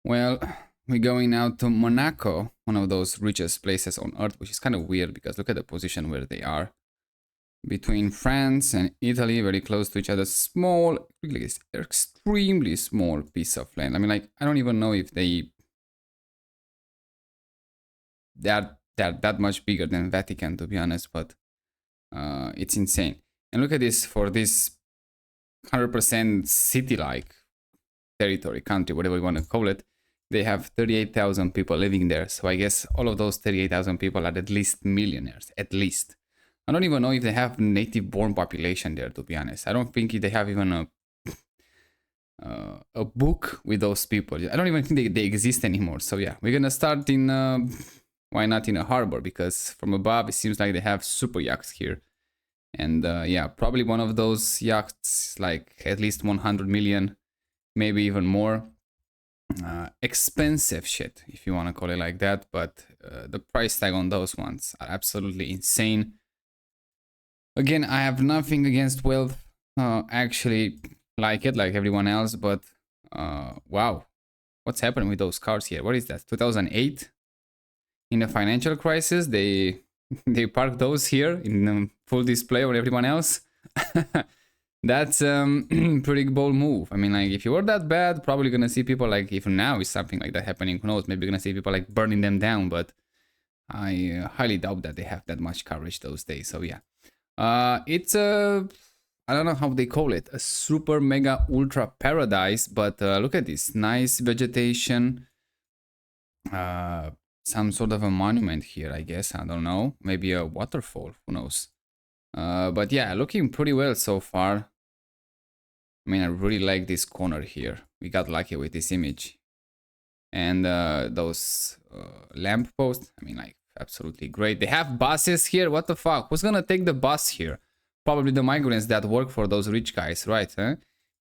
Well, we're going now to Monaco, one of those richest places on earth, which is kind of weird because look at the position where they are. Between France and Italy, very close to each other. Small, really extremely small piece of land. I mean, like, I don't even know if they're that much bigger than Vatican, to be honest, but it's insane. And look at this for this 100% city-like territory, country, whatever you want to call it. They have 38,000 people living there. So I guess all of those 38,000 people are at least millionaires, at least. I don't even know if they have native born population there, to be honest. I don't think they have even a book with those people. I don't even think they exist anymore. So yeah, we're gonna start in why not in a harbor, because from above it seems like they have super yachts here. And yeah, probably one of those yachts like at least 100 million, maybe even more. Expensive shit, if you want to call it like that, but the price tag on those ones are absolutely insane. Again, I have nothing against wealth. Actually, like it, like everyone else, but wow, what's happening with those cars here? What is that? 2008? In the financial crisis, they they parked those here in full display on everyone else. That's pretty bold move. I mean, like, if you were that bad, probably gonna see people like, if now is something like that happening, who knows, maybe you're gonna see people like burning them down, but I highly doubt that they have that much coverage those days. So yeah, it's a, I don't know how they call it, a super mega ultra paradise, but look at this nice vegetation, some sort of a monument here, I guess. I don't know, maybe a waterfall, who knows. But yeah, looking pretty well so far. I mean, I really like this corner here. We got lucky with this image. And those lamp posts, I mean, like, absolutely great. They have buses here. What the fuck? Who's gonna take the bus here? Probably the migrants that work for those rich guys, right? Huh?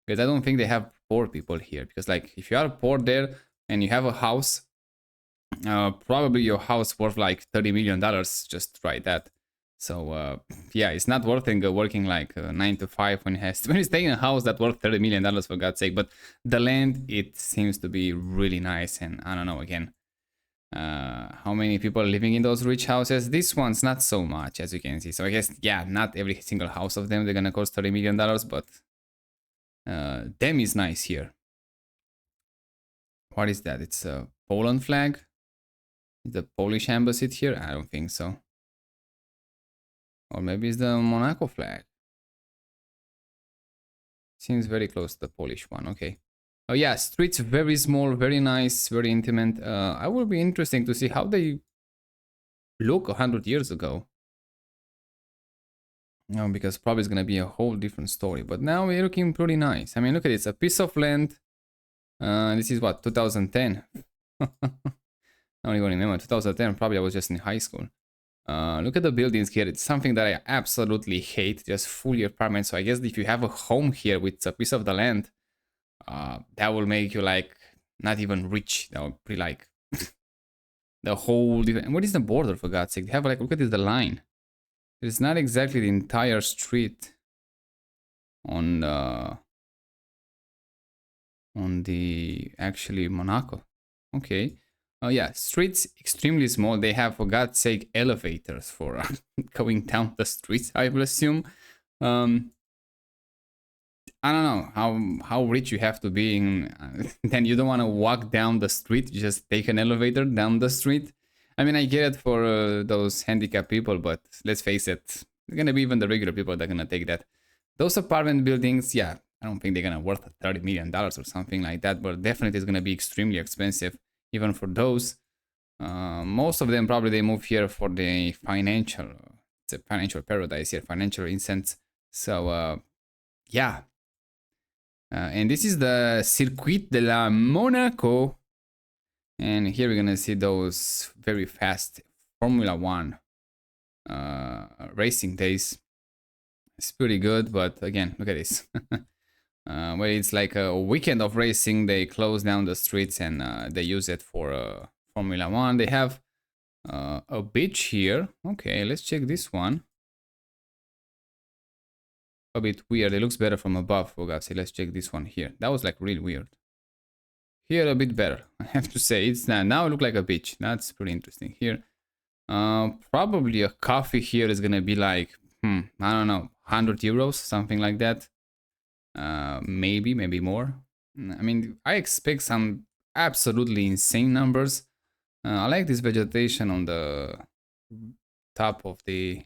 Because I don't think they have poor people here. Because, like, if you are poor there and you have a house, probably your house worth like $30 million. Just try that. So yeah, it's not worth it working like 9 to 5 when when you stay in a house that worth $30 million, for God's sake. But the land, it seems to be really nice, and I don't know, again, how many people are living in those rich houses. This one's not so much, as you can see. So I guess, yeah, not every single house of them they're gonna cost $30 million, but them is nice here. What is that? It's a Poland flag. Is the Polish embassy here? I don't think so. Or maybe it's the Monaco flag. Seems very close to the Polish one. Okay. Oh yeah, streets very small, very nice, very intimate. I will be interesting to see how they look 100 years ago. No, because probably it's gonna be a whole different story. But now we're looking pretty nice. I mean, look at this, a piece of land. This is what, 2010. I don't even remember. 2010. Probably I was just in high school. Look at the buildings here. It's something that I absolutely hate, just fully apartments. So I guess if you have a home here with a piece of the land, that will make you like not even rich. That will be like the whole different. What is the border, for God's sake? They have like, look at this, the line. It's not exactly the entire street on the actually Monaco. Okay. Oh yeah, streets extremely small. They have, for God's sake, elevators for going down the streets, I will assume. I don't know how rich you have to be in, then you don't want to walk down the street. You just take an elevator down the street. I mean, I get it for those handicapped people, but let's face it, they're gonna be even the regular people that are gonna take that. Those apartment buildings, yeah, I don't think they're gonna worth $30 million or something like that, but definitely it's gonna be extremely expensive, even for those. Most of them probably they move here for the financial. It's a financial paradise here, financial incense. So yeah. And this is the Circuit de la Monaco. And here we're gonna see those very fast Formula One racing days. It's pretty good, but again, look at this. Where it's like a weekend of racing, they close down the streets and they use it for Formula One. They have a beach here. Okay, let's check this one. A bit weird. It looks better from above, for God's sake. Let's check this one here. That was like really weird. Here a bit better, I have to say. It's now it look like a beach. That's pretty interesting here. Probably a coffee here is gonna be like, I don't know, 100 euros, something like that. Maybe more. I mean, I expect some absolutely insane numbers. I like this vegetation on the top of the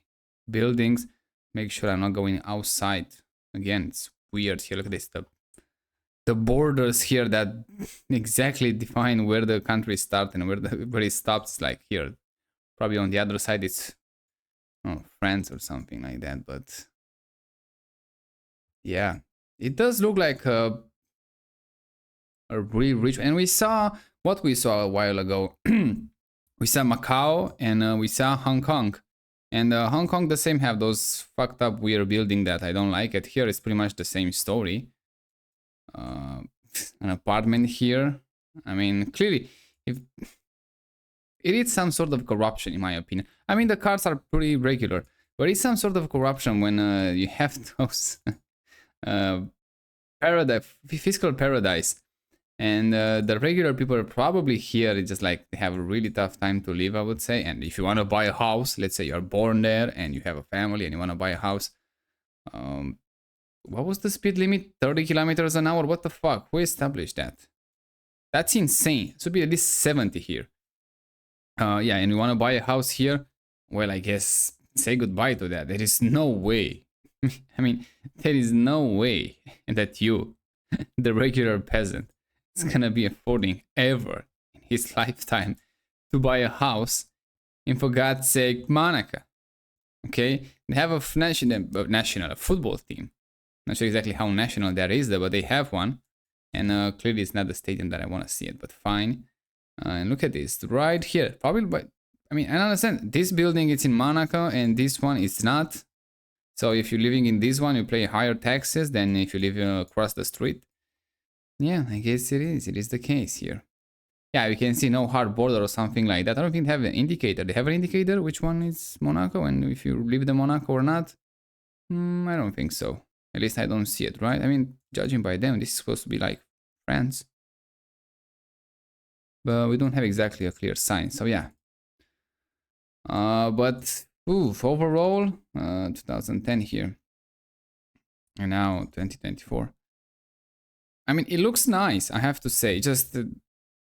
buildings. Make sure I'm not going outside. Again, it's weird here. Look at this. The borders here that exactly define where the country starts and where it stops. Like here, probably on the other side, it's France or something like that. But yeah, it does look like a really rich. And we saw what we saw a while ago. We saw Macau and we saw Hong Kong. And Hong Kong the same have those fucked up weird building that I don't like it. Here it's pretty much the same story. An apartment here. I mean, clearly, if it is some sort of corruption, in my opinion. I mean, the cars are pretty regular, but it's some sort of corruption when you have those fiscal paradise, and the regular people are probably here. It's just like they have a really tough time to live, I would say. And if you want to buy a house, let's say you're born there and you have a family and you want to buy a house, what was the speed limit? 30 kilometers an hour? What the fuck? Who established that? That's insane. It should be at least 70 here. Yeah, and you want to buy a house here? Well, I guess say goodbye to that. There is no way. I mean, there is no way that you, the regular peasant, is gonna be affording ever in his lifetime to buy a house in, for God's sake, Monaco. Okay? They have a national football team. Not sure exactly how national that is, but they have one. And clearly it's not the stadium that I want to see it, but fine. And look at this, right here. Probably, but I mean, I understand. This building is in Monaco and this one is not. So if you're living in this one, you pay higher taxes than if you live across the street. Yeah, I guess it is. It is the case here. Yeah, you can see no hard border or something like that. I don't think they have an indicator. They have an indicator which one is Monaco and if you live in Monaco or not? I don't think so. At least I don't see it, right? I mean, judging by them, this is supposed to be like France. But we don't have exactly a clear sign, so yeah. But overall, 2010 here. And now 2024. I mean, it looks nice, I have to say. It just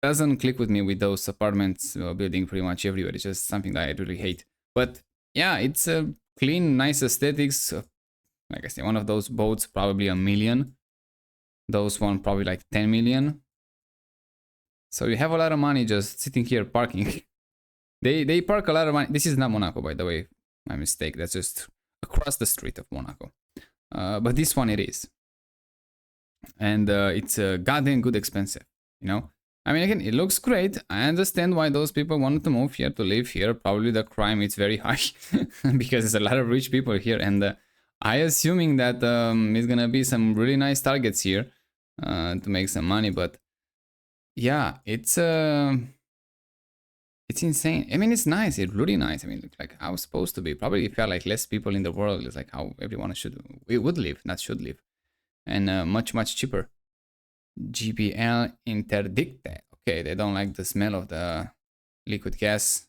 doesn't click with me with those apartments building pretty much everywhere. It's just something that I really hate. But yeah, it's a clean, nice aesthetics. Like I say, one of those boats, probably 1 million. Those one, probably like 10 million. So you have a lot of money just sitting here parking. They park a lot of money. This is not Monaco, by the way. My mistake. That's just across the street of Monaco. But this one it is. And it's goddamn good expensive, you know? I mean, again, it looks great. I understand why those people wanted to move here, to live here. Probably the crime is very high because there's a lot of rich people here. And I assuming that it's gonna be some really nice targets here to make some money. But yeah, it's insane. I mean, it's nice. It's really nice. I mean, look like how it's supposed to be. Probably if you have like less people in the world, it's like how everyone would live, not should live, and much cheaper. GPL interdicte. Okay, they don't like the smell of the liquid gas.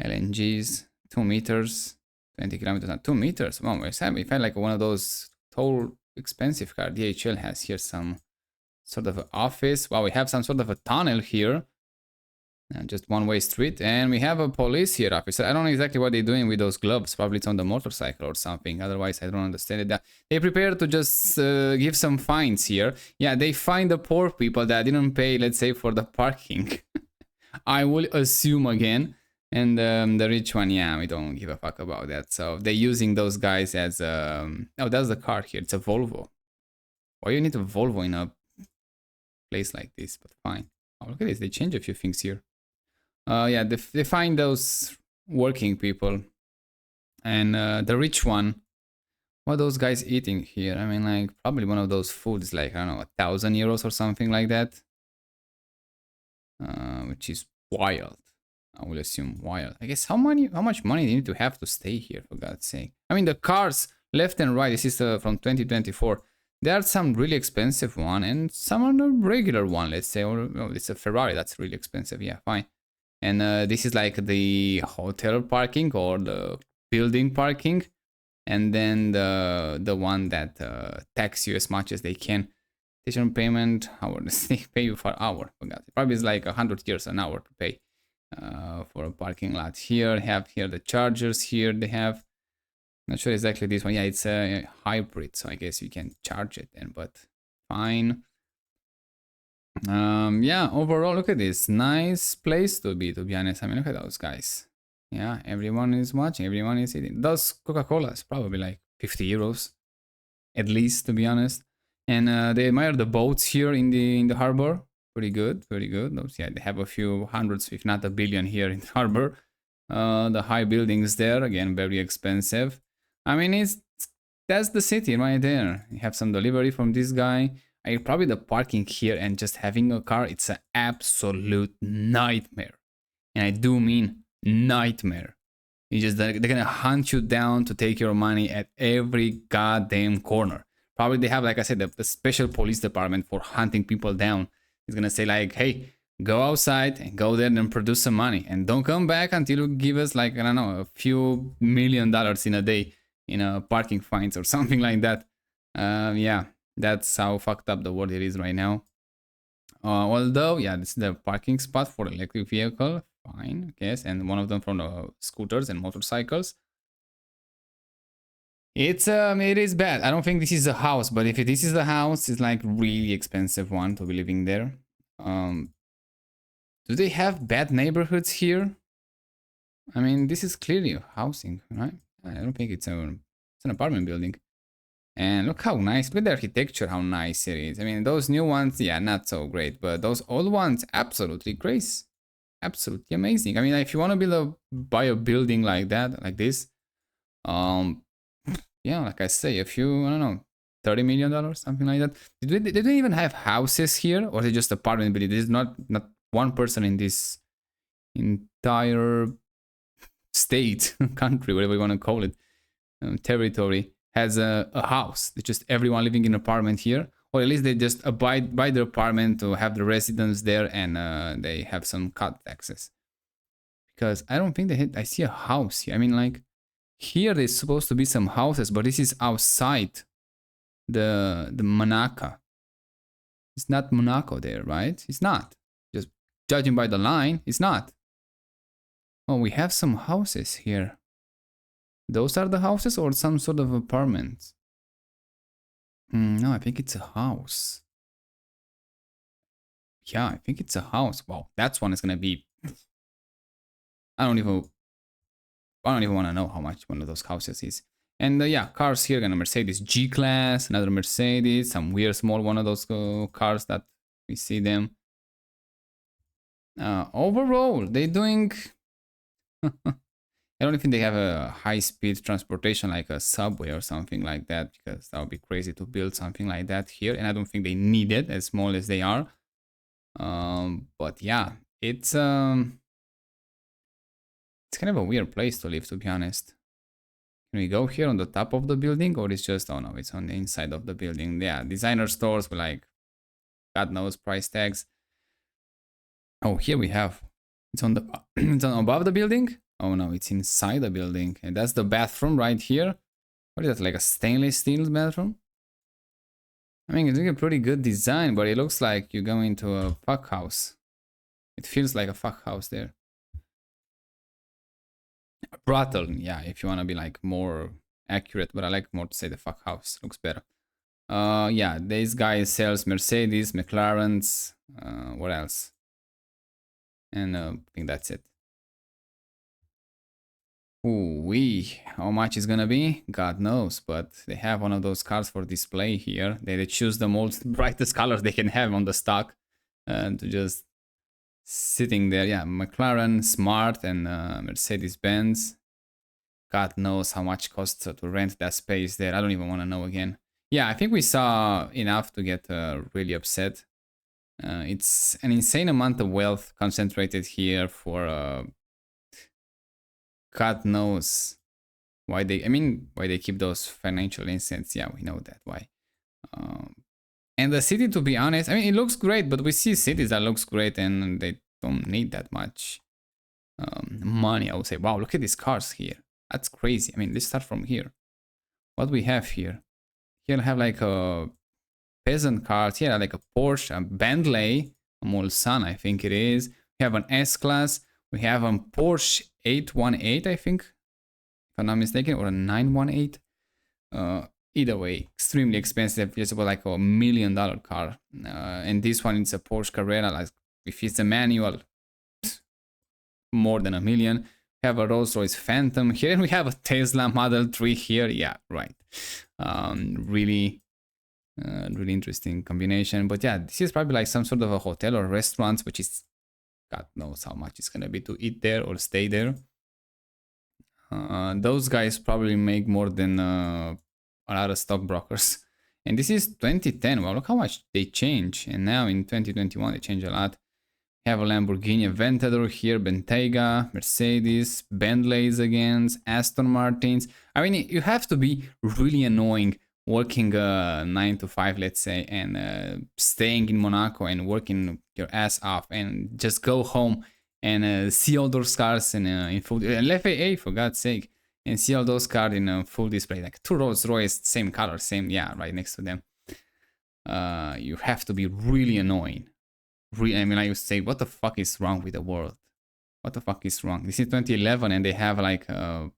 LNGs, 2 meters, 20 kilometers, 2 meters. Wow, if I like one of those tall expensive car, DHL has here some sort of an office. Wow, we have some sort of a tunnel here. Just one-way street, and we have a police here officer. I don't know exactly what they're doing with those gloves. Probably it's on the motorcycle or something. Otherwise, I don't understand it. They prepare to just give some fines here. Yeah, they fine the poor people that didn't pay, let's say, for the parking. I will assume again. And the rich one, yeah, we don't give a fuck about that. So they're using those guys as oh, that's the car here. It's a Volvo. Why you need a Volvo in a place like this? But fine. Oh, look at this. They change a few things here. Yeah, they find those working people. And the rich one, what are those guys eating here? I mean, like, probably one of those foods, like, I don't know, 1,000 euros or something like that. Which is wild. I will assume wild. I guess how much money do you need to have to stay here, for God's sake? I mean, the cars left and right, this is from 2024. There are some really expensive one and some are the regular one, let's say, or oh, it's a Ferrari that's really expensive. Yeah, fine. And this is like the hotel parking or the building parking, and then the one that tax you as much as they can. Station payment, hour they pay you for hour. Forgot. It probably is like 100 years an hour to pay for a parking lot. Here have here the chargers. Here they have. Not sure exactly this one. Yeah, it's a hybrid, so I guess you can charge it then. But fine. Yeah, overall, look at this. Nice place to be honest. I mean, look at those guys. Yeah, everyone is watching, everyone is eating. Those Coca-Colas, probably like 50 euros, at least, to be honest. And they admire the boats here in the harbor. Pretty good, pretty good. Those, yeah, they have a few hundreds, if not a billion here in the harbor. The high buildings there, again, very expensive. I mean, that's the city right there. You have some delivery from this guy. Probably the parking here and just having a car, it's an absolute nightmare. And I do mean nightmare. They're gonna hunt you down to take your money at every goddamn corner. Probably they have, like I said, the special police department for hunting people down. It's gonna say like, hey, go outside and go there and produce some money, and don't come back until you give us like, I don't know, a few $1,000,000 in a day in parking fines or something like that. Yeah, that's how fucked up the world it is right now. Although, yeah, this is the parking spot for electric vehicle. Fine, I guess, and one of them from the scooters and motorcycles. It is bad. I don't think this is a house, but if this is a house, it's like really expensive one to be living there. Do they have bad neighborhoods here? I mean, this is clearly housing, right? I don't think it's an apartment building. And look how nice, look at the architecture, how nice it is. I mean, those new ones, yeah, not so great, but those old ones, absolutely great. Absolutely amazing. I mean, if you want to buy a building like that, like this, yeah, like I say, a few, I don't know, $30 million, something like that. Did they even have houses here, or is it just apartment building? There's not one person in this entire state, country, whatever you want to call it, territory, has a house. It's just everyone living in an apartment here, or at least they just abide by the apartment to have the residents there, and they have some cut taxes. Because I don't think I see a house here. I mean, like, here there's supposed to be some houses, but this is outside the Monaco. It's not Monaco there, right? It's not. Just judging by the line, it's not. Oh, we have some houses here. Those are the houses or some sort of apartments? No, I think it's a house. Yeah, I think it's a house. Wow, that's one is gonna be. I don't even want to know how much one of those houses is. And yeah, cars here, gonna Mercedes G-Class, another Mercedes, some weird small one of those cars that we see them. Overall, they're doing. I don't think they have a high-speed transportation like a subway or something like that, because that would be crazy to build something like that here, and I don't think they need it as small as they are. But yeah, it's kind of a weird place to live, to be honest. Can we go here on the top of the building, or it's just, oh no, it's on the inside of the building? Yeah, designer stores with like, God knows, price tags. Oh, here we have, it's on the, it's on above the building. Oh no, it's inside the building. And that's the bathroom right here. What is that, like a stainless steel bathroom? I mean, it's like a pretty good design, but it looks like you go into a fuck house. It feels like a fuck house there. A brothel, yeah, if you want to be like more accurate, but I like more to say the fuck house. Looks better. Yeah, this guy sells Mercedes, McLarens, what else? And I think that's it. Ooh-wee, how much is gonna be? God knows, but they have one of those cars for display here. They choose the most brightest colors they can have on the stock, and just sitting there. Yeah, McLaren, Smart, and Mercedes-Benz. God knows how much costs to rent that space there. I don't even want to know again. Yeah, I think we saw enough to get really upset. It's an insane amount of wealth concentrated here for God knows why they, I mean, why they keep those financial incentives. Yeah, we know that why. Um, and the city, to be honest, I mean, it looks great, but we see cities that looks great and they don't need that much money. I would say, wow, look at these cars here. That's crazy. I mean, let's start from here. What we have here? Here I have like a peasant cars. Here like a Porsche, a Bentley, a Mulsanne, I think it is. We have an S-Class. We have a Porsche 818, I think, if I'm not mistaken, or a 918. Either way, extremely expensive. It's about like $1 million car. And this one is a Porsche Carrera. Like if it's a manual, more than $1 million. We have a Rolls-Royce Phantom here. We have a Tesla Model 3 here. Yeah, right. Really interesting combination. But yeah, this is probably like some sort of a hotel or restaurant, which is God knows how much it's gonna be to eat there or stay there. Those guys probably make more than a lot of stockbrokers. And this is 2010. Well, look how much they change. And now in 2021, they change a lot. We have a Lamborghini Aventador here, Bentayga, Mercedes, Bentleys again, Aston Martins. I mean, you have to be really annoying working 9 to 5, let's say, and staying in Monaco and working your ass off and just go home and see all those cars in full, FAA for God's sake, and see all those cars in full display, like 2 Rolls Royce, same color, same, yeah, right next to them. You have to be really annoying. I mean, I used to say, what the fuck is wrong with the world? What the fuck is wrong? This is 2011 and they have like look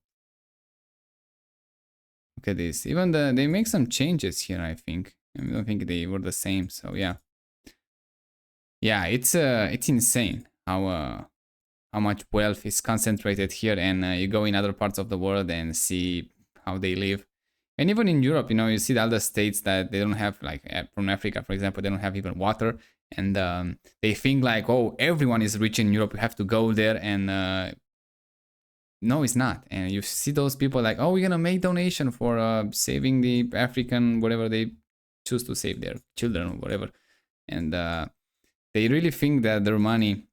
at this. Even they make some changes here, I think. I don't think they were the same. So yeah, it's insane how much wealth is concentrated here, and you go in other parts of the world and see how they live. And even in Europe, you see the other states that they don't have, like from Africa, for example, they don't have even water, and they think like, oh, everyone is rich in Europe. You have to go there and. No, it's not. And you see those people like, oh, we're gonna make donation for saving the African, whatever they choose to save, their children or whatever. And they really think that their money,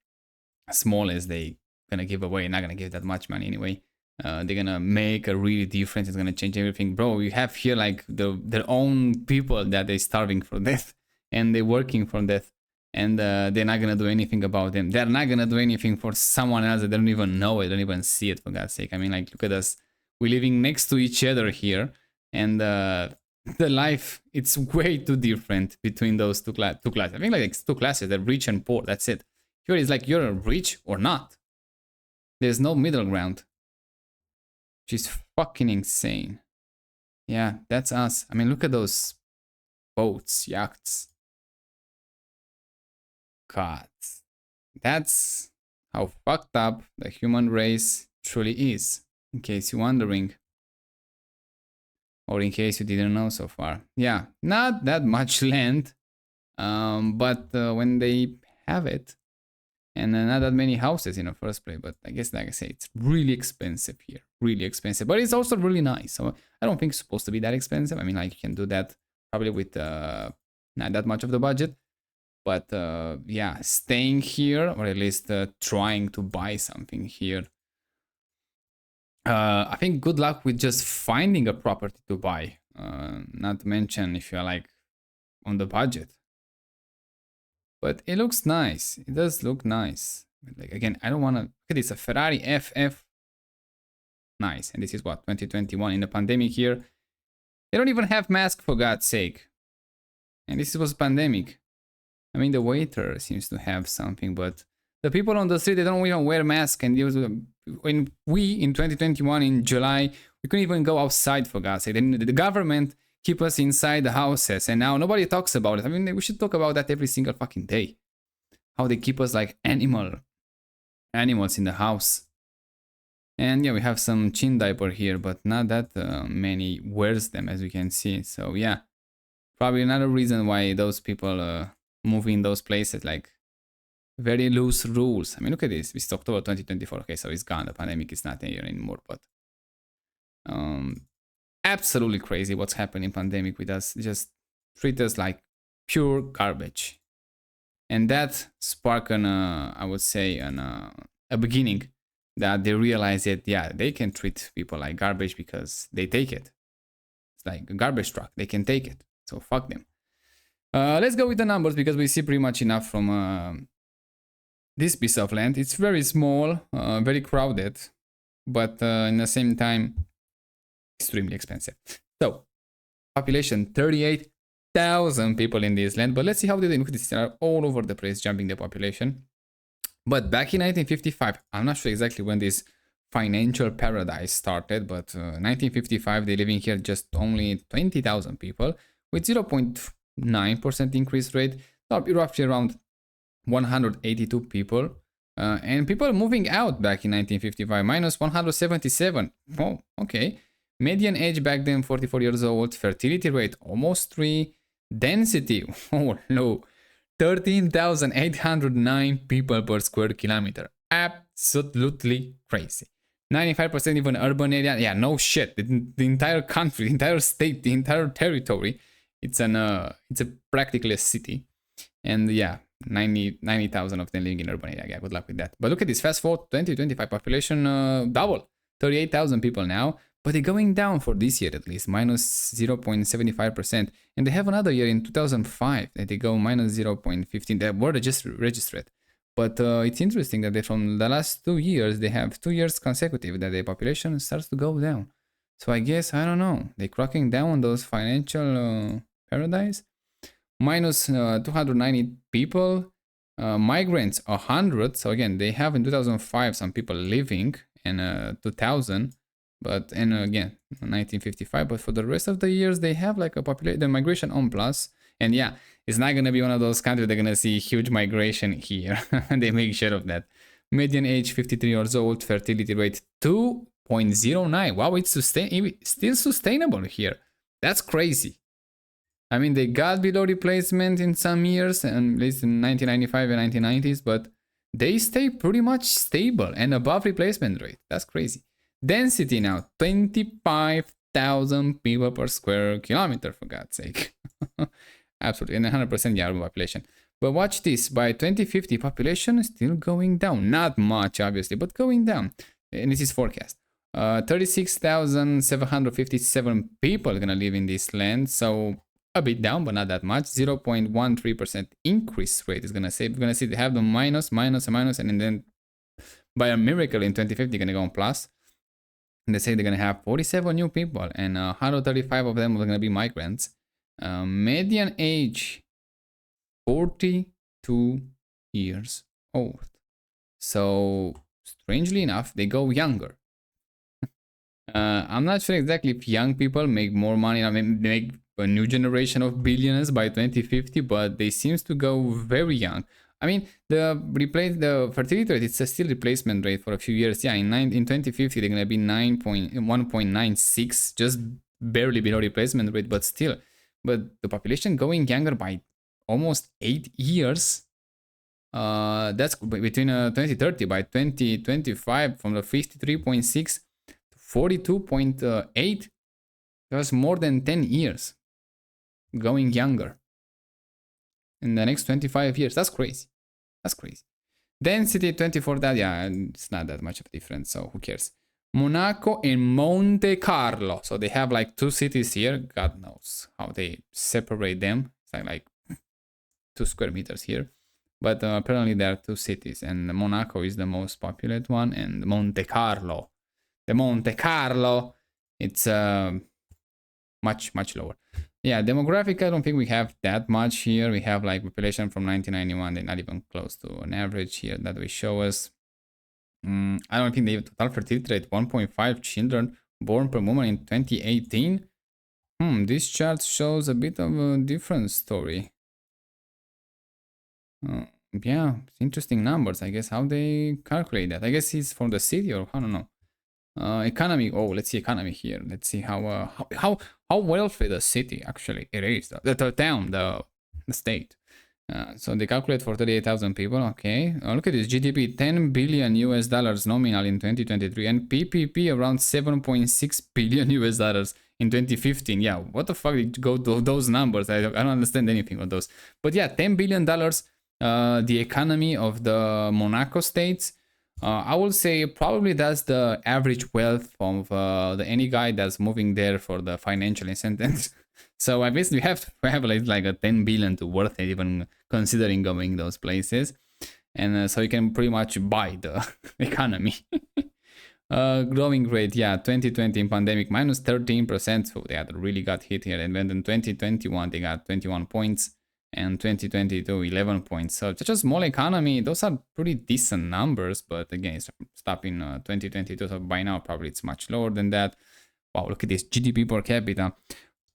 small as they gonna give away, not gonna give that much money anyway. They're gonna make a really difference. It's gonna change everything, bro. You have here like their own people that they're starving for death and they're working for death. And they're not gonna do anything about them. They're not gonna do anything for someone else that they don't even know it, don't even see it, for God's sake. I mean, like, look at us. We're living next to each other here, and the life, it's way too different between those two classes. I think like it's 2 classes, the rich and poor. That's it. Here is like you're rich or not. There's no middle ground, which is fucking insane. Yeah, that's us. I mean, look at those boats, yachts. God, that's how fucked up the human race truly is, in case you're wondering. Or in case you didn't know so far. Yeah, not that much land, but when they have it, and not that many houses in the first place, but I guess, like I say, it's really expensive here, really expensive, but it's also really nice. So I don't think it's supposed to be that expensive. I mean, like, you can do that probably with not that much of the budget. But yeah, staying here, or at least trying to buy something here. I think good luck with just finding a property to buy. Not to mention if you're like on the budget. But it looks nice. It does look nice. But like, again, I don't want to... Look at this, a Ferrari FF. Nice. And this is what, 2021 in the pandemic here. They don't even have masks, for God's sake. And this was pandemic. I mean, the waiter seems to have something, but the people on the street, they don't even wear masks. And when we, in 2021, in July, we couldn't even go outside, for God's sake. The government keep us inside the houses, and now nobody talks about it. I mean, we should talk about that every single fucking day. How they keep us like animals in the house. And yeah, we have some chin diaper here, but not that many wears them, as you can see. So yeah, probably another reason why those people... move in those places, like very loose rules. I mean, look at this. It's October 2024. Okay, so it's gone. The pandemic is not here anymore. But absolutely crazy what's happening in pandemic with us. Just treat us like pure garbage. And that sparked I would say, a beginning that they realized that, yeah, they can treat people like garbage because they take it. It's like a garbage truck. They can take it. So fuck them. Let's go with the numbers because we see pretty much enough from this piece of land. It's very small, very crowded, but in the same time, extremely expensive. So, population 38,000 people in this land. But let's see how they do. Look at this, they are all over the place, jumping the population. But back in 1955, I'm not sure exactly when this financial paradise started, but 1955, they living here just only 20,000 people with 0.9% increase rate, roughly around 182 people. And people moving out back in 1955, minus 177. Oh, okay. Median age back then, 44 years old. Fertility rate, almost 3. Density, oh no, 13,809 people per square kilometer. Absolutely crazy. 95% even urban area. Yeah, no shit. The entire country, the entire state, the entire territory. It's a practically a city. And yeah, 90,000 of them living in urban area. Yeah, good luck with that. But look at this. Fast forward 2025 population double. 38,000 people now. But they're going down for this year at least, minus 0.75%. And they have another year in 2005 that they go minus 0.15. That were just registered. But it's interesting that they, from the last 2 years, they have 2 years consecutive that the population starts to go down. So I guess, I don't know, they're cracking down on those financial paradise. Minus 290 people. Migrants, 100. So again, they have in 2005 some people living, and 2000. But, and again, 1955, but for the rest of the years, they have like a population, the migration on plus. And yeah, it's not going to be one of those countries they're going to see huge migration here. They make sure of that. Median age, 53 years old, fertility rate, 2.09. Wow, it's still sustainable here. That's crazy. I mean, they got below replacement in some years, and at least in 1995 and 1990s, but they stay pretty much stable and above replacement rate. That's crazy. Density now, 25,000 people per square kilometer, for God's sake. Absolutely, and 100% the urban population. But watch this, by 2050, population is still going down. Not much, obviously, but going down. And this is forecast. 36,757 people are going to live in this land, so a bit down, but not that much. 0.13% increase rate is going to say. We're going to see they have the minus, and then by a miracle in 2050, they're going to go on plus. And they say they're going to have 47 new people, and 135 of them are going to be migrants. Median age, 42 years old. So, strangely enough, they go younger. I'm not sure exactly if young people make more money, I mean, make a new generation of billionaires by 2050, but they seems to go very young. I mean, the fertility rate, it's a still replacement rate for a few years. Yeah, in 2050, they're going to be 1.96, just barely below replacement rate, but still. But the population going younger by almost 8 years. That's between 2030, by 2025, from the 53.6 to 42.8. That's more than 10 years going younger. In the next 25 years. That's crazy. That's crazy. Density 24, that, yeah, it's not that much of a difference, so who cares. Monaco and Monte Carlo. So they have like 2 cities here. God knows how they separate them. It's like 2 square meters here. But apparently there are 2 cities, and Monaco is the most populated one, and Monte Carlo. The Monte Carlo, it's much lower. Yeah, demographic, I don't think we have that much here. We have like population from 1991, they're not even close to an average here that will show us. I don't think they have total fertility rate, 1.5 children born per woman in 2018. This chart shows a bit of a different story. Yeah, interesting numbers. I guess how they calculate that. I guess it's from the city, or I don't know. Economy. Oh, let's see economy here. Let's see how wealthy the city actually it is. The town, the state. So they calculate for 38,000 people. Okay. Look at this GDP, $10 billion nominal in 2023, and PPP around 7.6 billion US dollars in 2015. Yeah, what the fuck did go to those numbers? I don't understand anything of those. But yeah, $10 billion. The economy of the Monaco states. I will say probably that's the average wealth of any guy that's moving there for the financial incentives. So I basically have like a 10 billion to worth it, even considering going those places. And so you can pretty much buy the economy. Growing rate, yeah, 2020 in pandemic minus 13%, so they had really got hit here. And then in 2021 they got 21 points, and 2022 11 points. So such a small economy, those are pretty decent numbers. But again, it's stopped in 2022, so by now probably it's much lower than that. Wow, look at this GDP per capita,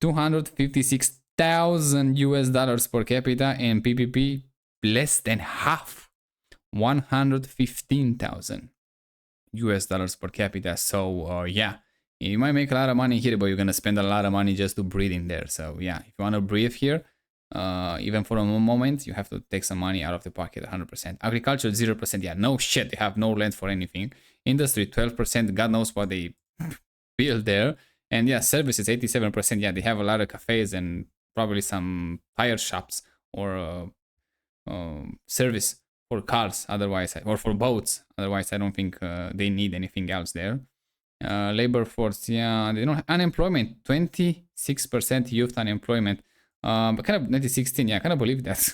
256,000 US dollars per capita, and PPP less than half, 115,000 US dollars per capita. So yeah, you might make a lot of money here, but you're gonna spend a lot of money just to breathe in there. So yeah, if you wanna breathe here, even for a moment, you have to take some money out of the pocket. 100%. Agriculture 0%. Yeah, no shit. They have no land for anything. Industry 12%. God knows what they build there. And yeah, services 87%. Yeah, they have a lot of cafes and probably some tire shops or service for cars. Otherwise, or for boats. Otherwise, I don't think they need anything else there. Labor force, yeah, they don't. Unemployment 26% youth unemployment. But kind of 2016, yeah, I kind of believe that.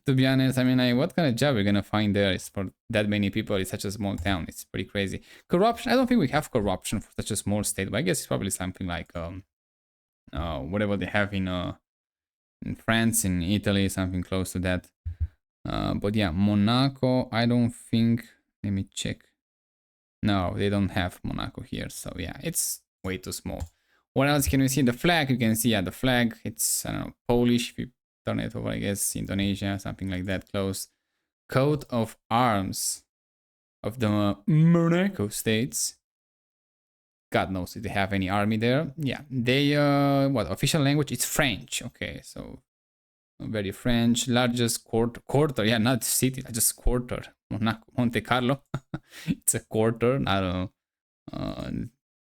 To be honest, I mean, what kind of job you're gonna find there is for that many people? It's such a small town. It's pretty crazy. Corruption, I don't think we have corruption for such a small state, but I guess it's probably something like whatever they have in France, in Italy, something close to that. But yeah, Monaco, I don't think. Let me check. No, they don't have Monaco here. So yeah, it's way too small. What else can we see? The flag, you can see, yeah, the flag. It's, I don't know, Polish. If you turn it over, I guess, Indonesia, something like that, close. Coat of arms of the Monaco states. God knows if they have any army there. Yeah, they, what, official language? It's French. Okay, so very French. Largest quarter, yeah, not city, just quarter. Monaco, Monte Carlo. It's a quarter, not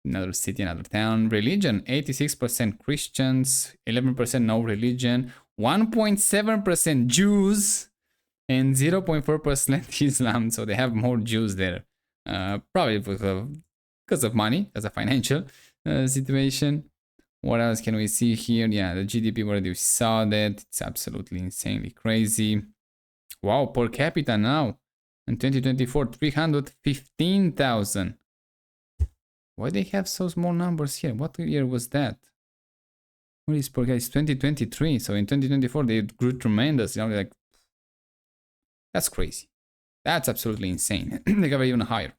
another city, another town. Religion, 86% Christians, 11% no religion, 1.7% Jews, and 0.4% Islam. So they have more Jews there. Probably because of money, because of financial situation. What else can we see here? Yeah, the GDP, already we saw that. It's absolutely insanely crazy. Wow, per capita now. In 2024, 315,000. Why they have so small numbers here? What year was that? What is per capita? It's 2023. So in 2024, they grew tremendous. You know, like, that's crazy. That's absolutely insane. They got even higher.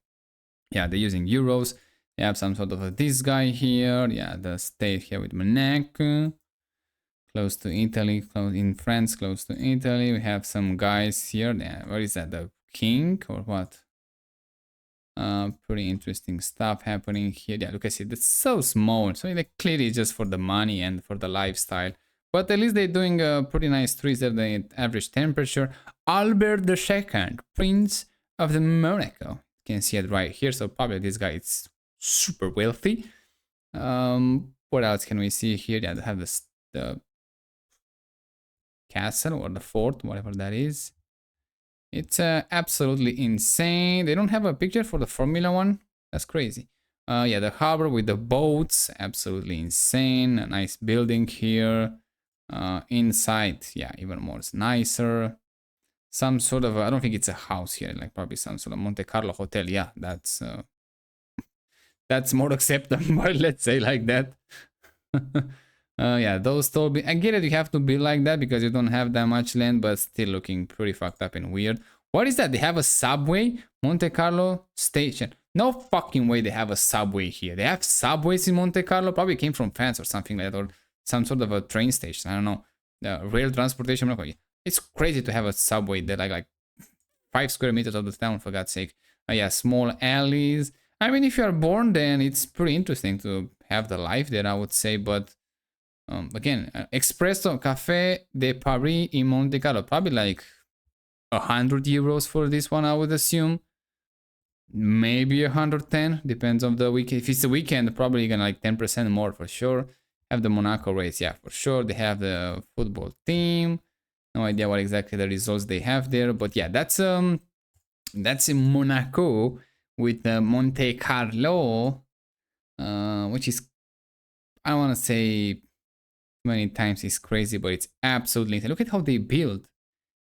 Yeah, they're using euros. They have some sort of this guy here. Yeah, the state here with Monaco. Close to Italy, close in France, close to Italy. We have some guys here. Yeah, what is that? The king or what? Pretty interesting stuff happening here. Yeah, look, I see that's so small. So like clearly just for the money and for the lifestyle. But at least they're doing a pretty nice trees there. The average temperature. Albert II, Prince of the Monaco. You can see it right here. So probably this guy is super wealthy. What else can we see here? Yeah, they have the castle or the fort, whatever that is. It's absolutely insane. They don't have a picture for the Formula One. That's crazy. Yeah, the harbor with the boats, absolutely insane. A nice building here. Inside, yeah, even more nicer. Some sort of, I don't think it's a house here, like probably some sort of Monte Carlo hotel. Yeah, that's more acceptable, let's say like that. Yeah, those tall. I get it, you have to build like that because you don't have that much land, but still looking pretty fucked up and weird. What is that? They have a subway? Monte Carlo station. No fucking way they have a subway here. They have subways in Monte Carlo? Probably came from France or something like that, or some sort of a train station. I don't know. Rail transportation. It's crazy to have a subway that like 5 square meters of the town, for God's sake. Yeah, small alleys. I mean, if you are born, then it's pretty interesting to have the life there, I would say, but again, Espresso Café de Paris in Monte Carlo, probably like 100 euros for this one, I would assume. Maybe 110, depends on the week. If it's a weekend, probably gonna like 10% more for sure. Have the Monaco race, yeah, for sure. They have the football team. No idea what exactly the results they have there, but yeah, that's in Monaco with Monte Carlo, which is, I don't want to say many times. It's crazy, but it's absolutely insane. Look at how they build.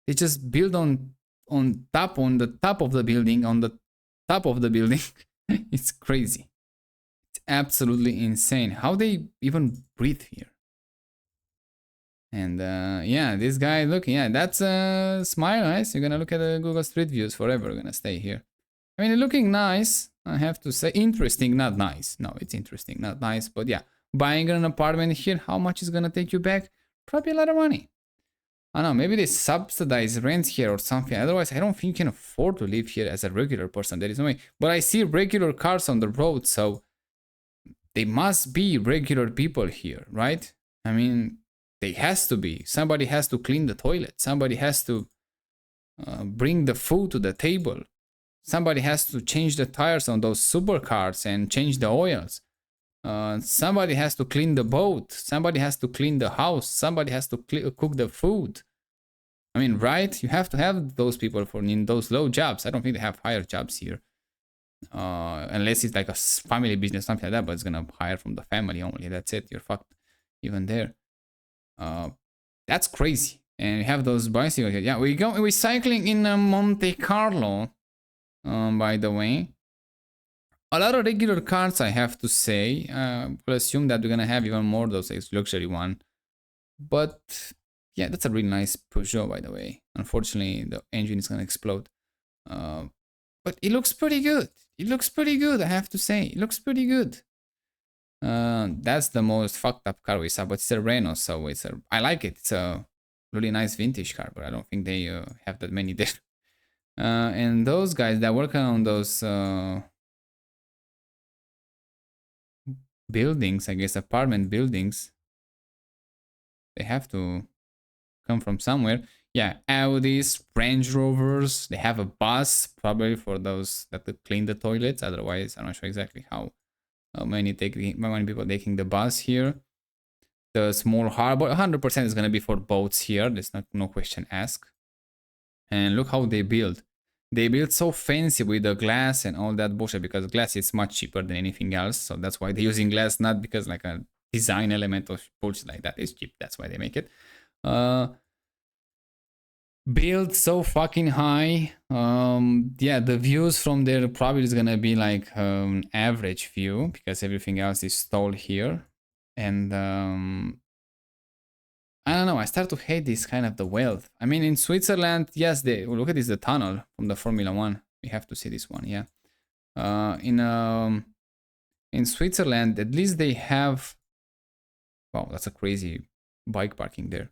They just build on the top of the building, on the top of the building. It's crazy. It's absolutely insane how they even breathe here. And yeah, this guy, look, yeah, that's a smile, nice. You're gonna look at the Google Street Views forever. Gonna stay here. I mean, looking nice, I have to say. Interesting, not nice. No, it's interesting, not nice. But yeah, buying an apartment here, how much is gonna take you back? Probably a lot of money. I don't know, maybe they subsidize rent here or something. Otherwise, I don't think you can afford to live here as a regular person. There is no way. But I see regular cars on the road, so they must be regular people here, right? I mean, they has to be. Somebody has to clean the toilet. Somebody has to bring the food to the table. Somebody has to change the tires on those supercars and change the oils. Somebody has to clean the boat. Somebody has to clean the house. Somebody has to cook the food. I mean, right? You have to have those people for in those low jobs. I don't think they have higher jobs here. Unless it's like a family business, something like that, but it's gonna hire from the family only. That's it. You're fucked. Even there. That's crazy. And you have those bicycles here. Yeah, we're cycling in Monte Carlo. By the way. A lot of regular cars, I have to say. We'll assume that we're gonna have even more of those luxury one. But yeah, that's a really nice Peugeot, by the way. Unfortunately, the engine is gonna explode. But it looks pretty good. It looks pretty good, I have to say. It looks pretty good. That's the most fucked up car we saw, but it's a Renault, so I like it. It's a really nice vintage car, but I don't think they have that many there. And those guys that work on those buildings, I guess apartment buildings, they have to come from somewhere. Yeah, Audis, Range Rovers, they have a bus probably for those that could clean the toilets. Otherwise, I'm not sure exactly how many people taking the bus here. The small harbor, 100% is gonna be for boats here. There's no question asked. And look how they build. They build so fancy with the glass and all that bullshit, because glass is much cheaper than anything else. So that's why they're using glass, not because like a design element or bullshit like that. It's cheap. That's why they make it. Build so fucking high. Yeah, the views from there probably is gonna be like average view, because everything else is stalled here. And I don't know, I start to hate this kind of the wealth. I mean, in Switzerland, yes, look at this, the tunnel from the Formula One. We have to see this one, yeah. In Switzerland, at least they have, wow, that's a crazy bike parking there.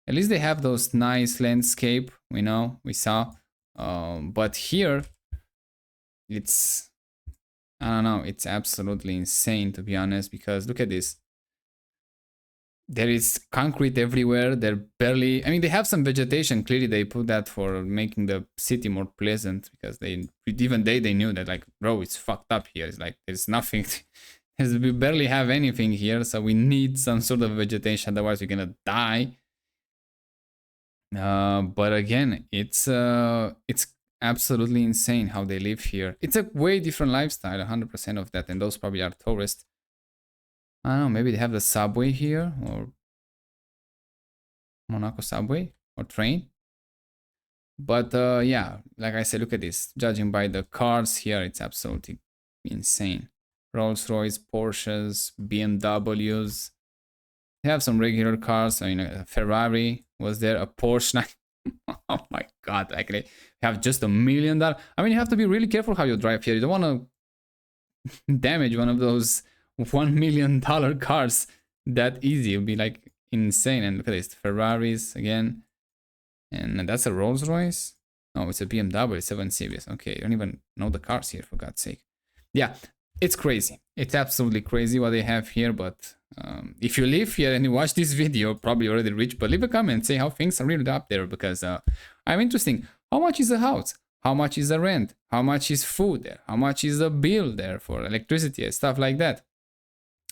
At least they have those nice landscape, we saw. But here, it's, I don't know, it's absolutely insane, to be honest, because look at this. There is concrete everywhere. They're barely, I mean, they have some vegetation. Clearly, they put that for making the city more pleasant, because they knew that, like, bro, it's fucked up here. It's like, there's nothing. We barely have anything here, so we need some sort of vegetation. Otherwise, we're gonna die. But again, it's absolutely insane how they live here. It's a way different lifestyle, 100% of that, and those probably are tourists. I don't know, maybe they have the subway here, or Monaco subway or train. But yeah, like I said, look at this. Judging by the cars here, it's absolutely insane. Rolls-Royce, Porsches, BMWs. They have some regular cars. I mean, a Ferrari was there, a Porsche. Oh my god, like they have just $1 million. I mean, you have to be really careful how you drive here. You don't want to damage one of those $1 million cars that easy. It would be like insane. And look at this, Ferraris again, and that's a Rolls Royce. No, it's a BMW 7 Series. Okay, you don't even know the cars here, for God's sake. Yeah, it's crazy. It's absolutely crazy what they have here. But if you live here and you watch this video, probably already rich. But leave a comment, say how things are really up there, because I'm interesting. How much is a house? How much is the rent? How much is food there? How much is the bill there for electricity and stuff like that?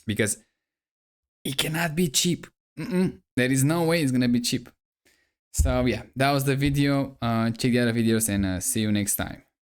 Because it cannot be cheap. There is no way it's gonna be cheap. So yeah, that was the video. Check the other videos and see you next time.